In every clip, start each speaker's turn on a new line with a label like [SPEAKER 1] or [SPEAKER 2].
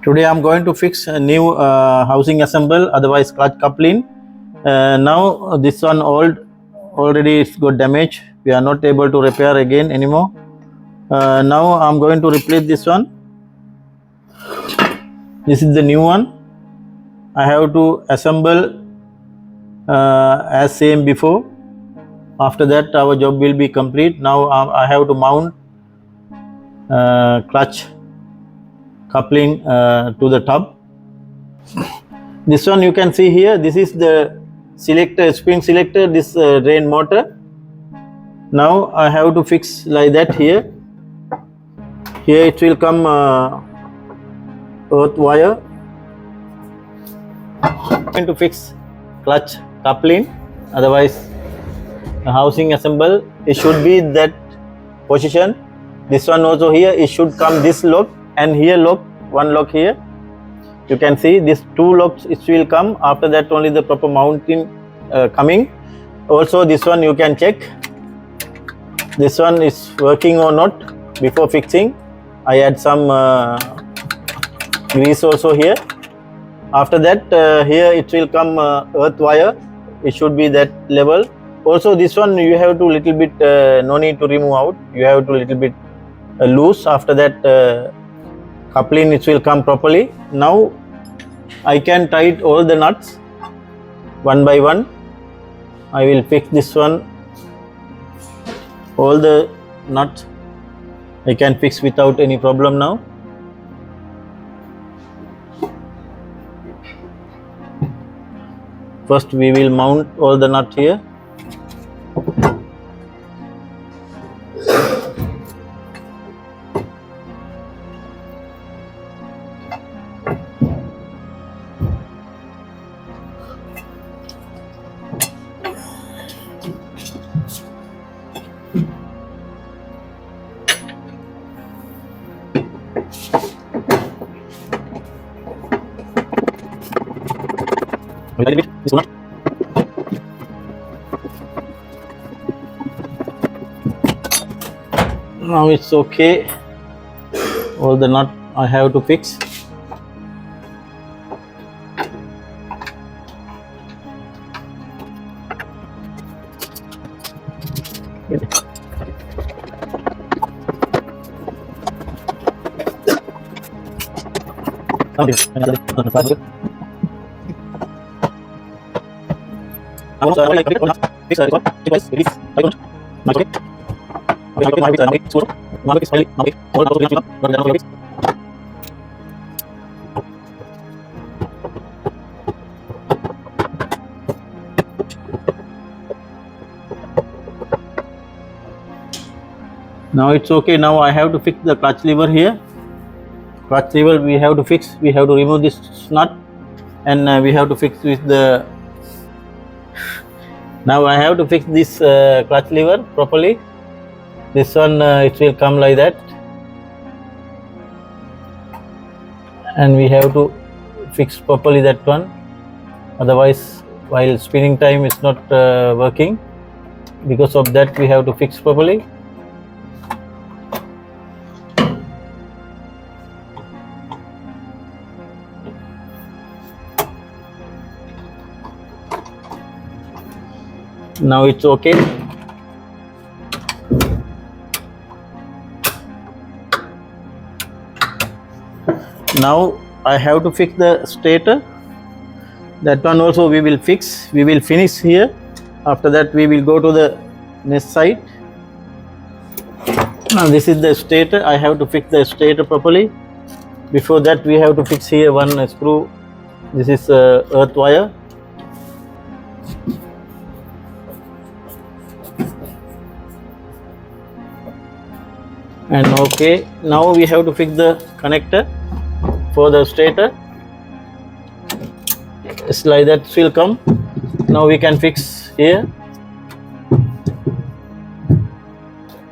[SPEAKER 1] Today I am going to fix a new housing assemble, otherwise clutch coupling. Now this one already it's got damage. We are not able to repair again anymore. Now I am going to replace this one. This is the new one. I have to assemble as same before. After that our job will be complete. Now I have to mount clutch coupling to the tub. This one you can see here, this is the selector, spring selector, this drain motor. Now I have to fix like that here. Here it will come earth wire. I'm going to fix clutch coupling, otherwise the housing assemble, it should be that position. This one also here, it should come this lock, and here lock, one lock here. You can see these two locks, it will come. After that only the proper mounting coming. Also this one you can check, this one is working or not before fixing. I add some grease also here. After that here it will come earth wire, it should be that level. Also this one you have to little bit no need to remove out, you have to little bit loose. After that coupling it will come properly. Now I can tighten all the nuts one by one. I will fix this one. All the nuts I can fix without any problem now. First we will mount all the nuts here. Now it's okay. All the nut I have to fix. Now it's okay. Now I have to fix the clutch lever here. Clutch lever we have to fix. We have to remove this nut, and we have to fix with the. Now I have to fix this clutch lever properly. This one it will come like that, and we have to fix properly that one. Otherwise, while spinning time is not working. Because of that, we have to fix properly. Now it's okay. Now I have to fix the stator. That one also we will fix. We will finish here. After that we will go to the next side. Now this is the stator. I have to fix the stator properly. Before that we have to fix here one screw. This is earth wire. And okay, now we have to fix the connector for the stator. It's like that will come. Now we can fix here.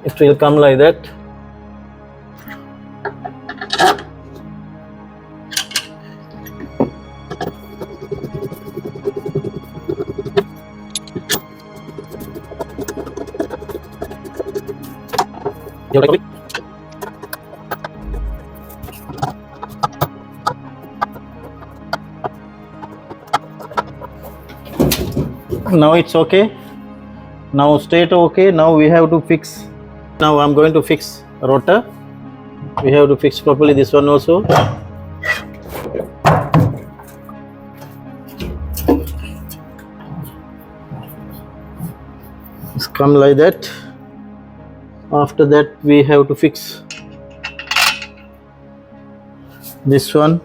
[SPEAKER 1] It will come like that. Now it's okay. Now straight okay. Now we have to fix. Now I'm going to fix rotor. We have to fix properly this one also. It's come like that. After that we have to fix this one.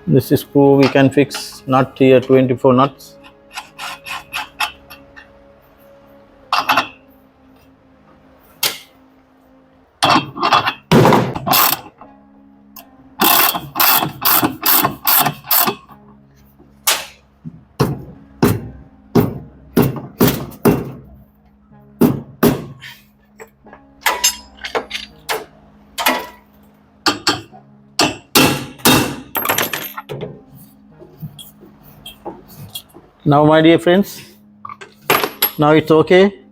[SPEAKER 1] This is screw we can fix nut here, 24 nuts. Now my dear friends, now it's okay.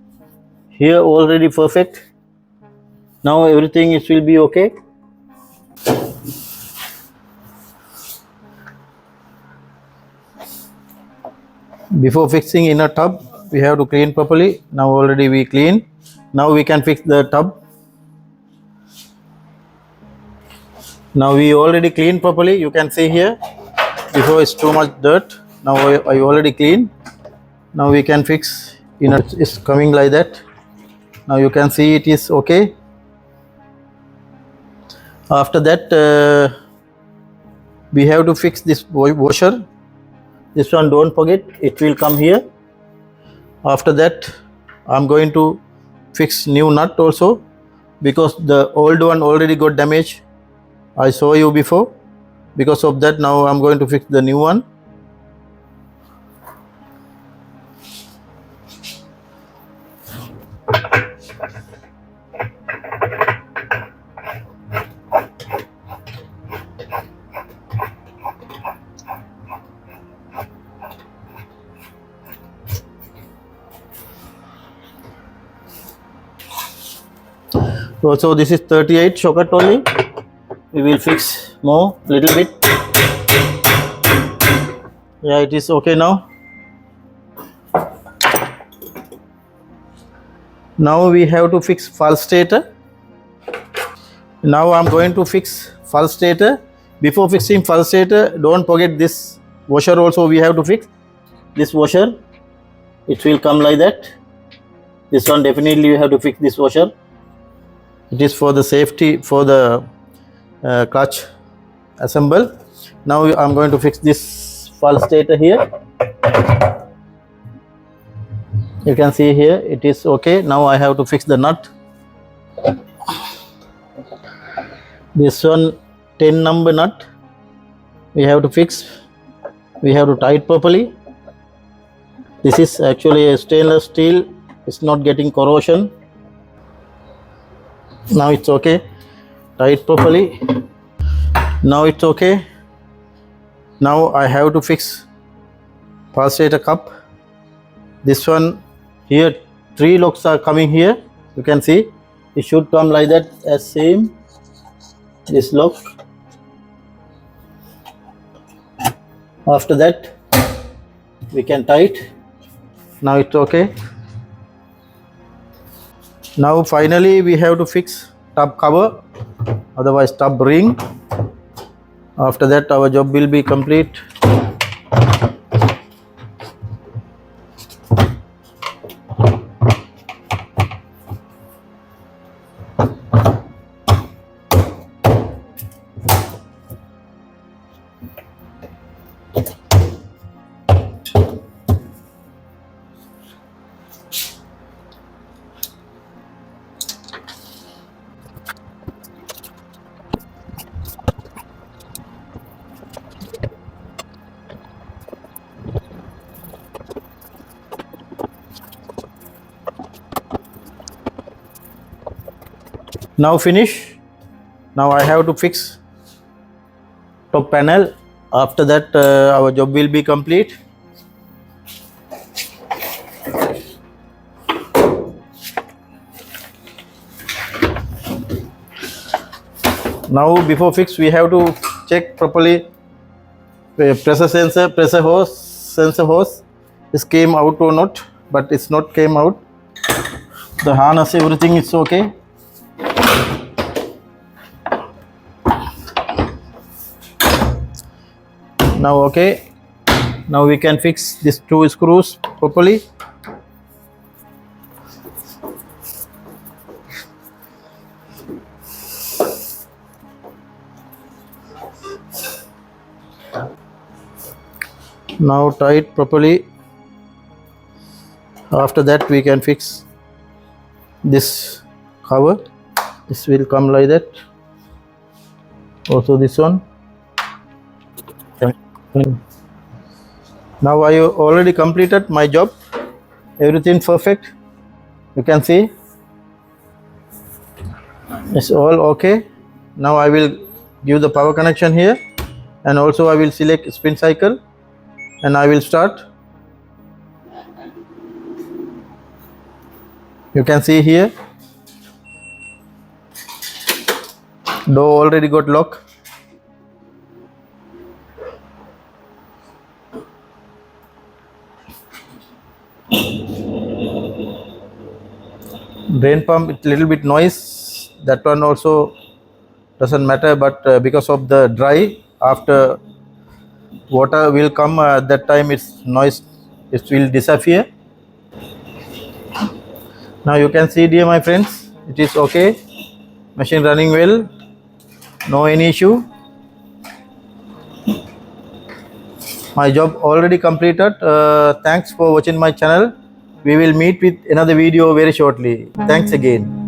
[SPEAKER 1] Here already perfect. Now everything it will be okay. Before fixing in a tub, we have to clean properly. Now already we clean. Now we can fix the tub. Now we already clean properly. You can see here. Before it's too much dirt. Now I already clean. Now we can fix. It's coming like that. Now you can see it is okay. After that, we have to fix this washer. This one don't forget, it will come here. After that, I'm going to fix new nut also, because the old one already got damaged. I saw you before. Because of that, now I'm going to fix the new one. So this is 38 socket only. We will fix more little bit. Yeah, it is okay now. Now we have to fix pulsator. Now I'm going to fix pulsator. Before fixing pulsator, don't forget this washer also we have to fix. This washer, it will come like that. This one definitely you have to fix this washer. It is for the safety, for the clutch assemble. Now I'm going to fix this pulsator here. You can see here it is okay. Now I have to fix the nut. This one 10 number nut we have to fix. We have to tie it properly. This is actually a stainless steel. It's not getting corrosion. Now it's okay. Tie it properly. Now it's okay. Now I have to fix pulsator cup. This one here, 3 locks are coming here. You can see it should come like that as same. This lock. After that we can tie it. Now it's okay. Now finally we have to fix tub cover, otherwise tub ring. After that our job will be complete. Now finish. Now I have to fix top panel. After that our job will be complete. Now before fix we have to check properly Pressure hose is came out or not, but it's not came out. The harness, everything is okay. Now okay. Now we can fix these two screws properly. Now tie it properly. After that we can fix this cover. This will come like that. Also this one. Now I already completed my job. Everything perfect. You can see it's all okay. Now I will give the power connection here, and also I will select spin cycle, and I will start. You can see here door already got lock. Drain pump, it's little bit noise, that one also doesn't matter, but because of the dry, after water will come, that time its noise, it will disappear. Now you can see, dear my friends, it is okay, machine running well, no any issue. My job already completed. Thanks for watching my channel. We will meet with another video very shortly. Thanks again.